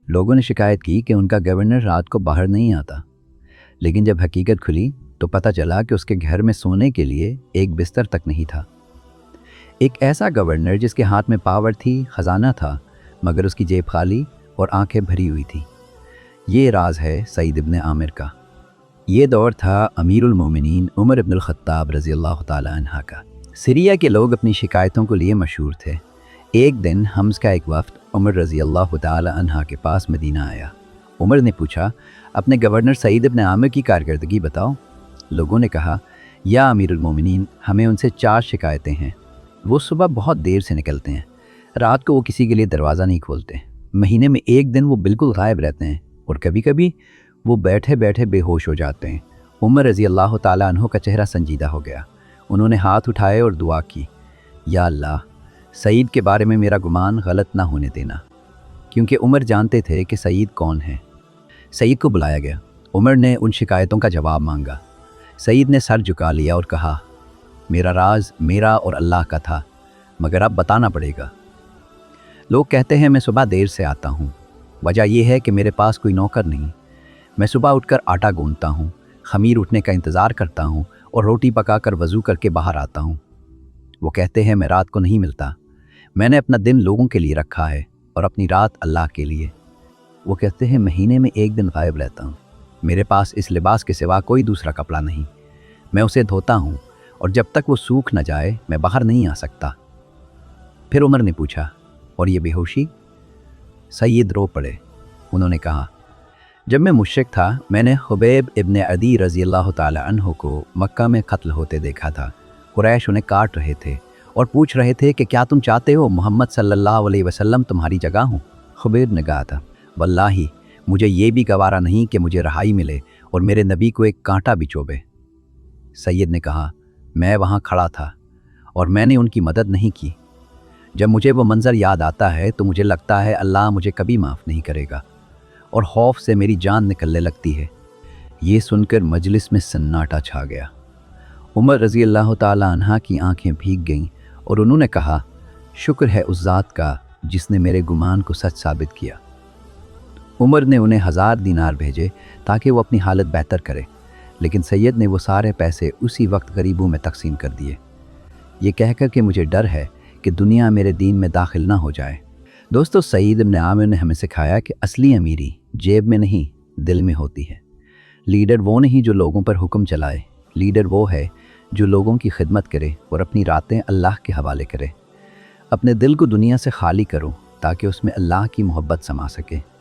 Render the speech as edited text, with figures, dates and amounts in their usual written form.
लोगों ने शिकायत की कि उनका गवर्नर रात को बाहर नहीं आता, लेकिन जब हकीकत खुली तो पता चला कि उसके घर में सोने के लिए एक बिस्तर तक नहीं था। एक ऐसा गवर्नर जिसके हाथ में पावर थी, खजाना था, मगर उसकी जेब खाली और आंखें भरी हुई थी। ये राज है सईद इब्न आमिर का। ये दौर था अमीरुल मोमिनीन उमर इब्नुल खत्ताब रज़ी अल्लाह ताला अन्हा का। सीरिया के लोग अपनी शिकायतों को लिए मशहूर थे। एक दिन हम्स का एक वफ्द उमर रज़ी अल्लाह ताला अन्हा के पास मदीना आया। उमर ने पूछा, अपने गवर्नर सईद इब्न आमिर की कारकर्दगी बताओ। लोगों ने कहा, या अमीरुल मोमिनीन, हमें उनसे 4 शिकायतें हैं। वो सुबह बहुत देर से निकलते हैं, रात को वो किसी के लिए दरवाज़ा नहीं खोलते, महीने में एक दिन वो बिल्कुल गायब रहते हैं, और कभी कभी वो बैठे बैठे बेहोश हो जाते हैं। उमर रज़ी अल्लाह ताला अन्हु का चेहरा संजीदा हो गया। उन्होंने हाथ उठाए और दुआ की, या अल्लाह, सईद के बारे में मेरा गुमान गलत ना होने देना, क्योंकि उमर जानते थे कि सईद कौन है। सईद को बुलाया गया। उमर ने उन शिकायतों का जवाब मांगा। सईद ने सर झुका लिया और कहा, मेरा राज मेरा और अल्लाह का था, मगर अब बताना पड़ेगा। लोग कहते हैं मैं सुबह देर से आता हूँ। वजह यह है कि मेरे पास कोई नौकर नहीं। मैं सुबह उठकर आटा गूंथता हूँ, खमीर उठने का इंतज़ार करता हूँ और रोटी पकाकर वज़ू करके बाहर आता हूँ। वो कहते हैं मैं रात को नहीं मिलता। मैंने अपना दिन लोगों के लिए रखा है और अपनी रात अल्लाह के लिए। वो कहते हैं महीने में एक दिन गायब रहता हूँ। मेरे पास इस लिबास के सिवा कोई दूसरा कपड़ा नहीं। मैं उसे धोता हूँ और जब तक वो सूख न जाए मैं बाहर नहीं आ सकता। फिर उमर ने पूछा, और ये बेहोशी? सईद रो पड़े। उन्होंने कहा, जब मैं मुश्रिक था मैंने खुबैब इब्न अदी रज़ी अल्लाह ताला अन्हु को मक्का में कत्ल होते देखा था। कुरैश उन्हें काट रहे थे और पूछ रहे थे कि क्या तुम चाहते हो मोहम्मद सल्लल्लाहु अलैहि वसल्लम तुम्हारी जगह हो? खुबैब ने कहा था, वल्लाही मुझे ये भी गवारा नहीं कि मुझे रहाई मिले और मेरे नबी को एक कांटा भी चुभे। सैयद ने कहा, मैं वहाँ खड़ा था और मैंने उनकी मदद नहीं की। जब मुझे वो मंज़र याद आता है तो मुझे लगता है अल्लाह मुझे कभी माफ़ नहीं करेगा और खौफ से मेरी जान निकलने लगती है। ये सुनकर मजलिस में सन्नाटा छा गया। उमर रज़ी अल्लाह ताला अन्हा की आंखें भीग गईं और उन्होंने कहा, शुक्र है उस ज़ात का जिसने मेरे गुमान को सच साबित किया। उमर ने उन्हें 1000 दीनार भेजे ताकि वो अपनी हालत बेहतर करे, लेकिन सैयद ने वो सारे पैसे उसी वक्त गरीबों में तकसीम कर दिए, ये कहकर कि मुझे डर है कि दुनिया मेरे दीन में दाखिल ना हो जाए। दोस्तों, सईद इब्न आमिर ने हमें सिखाया कि असली अमीरी जेब में नहीं दिल में होती है। लीडर वो नहीं जो लोगों पर हुक्म चलाए, लीडर वो है जो लोगों की खिदमत करे और अपनी रातें अल्लाह के हवाले करे। अपने दिल को दुनिया से खाली करो ताकि उसमें अल्लाह की मोहब्बत समा सके।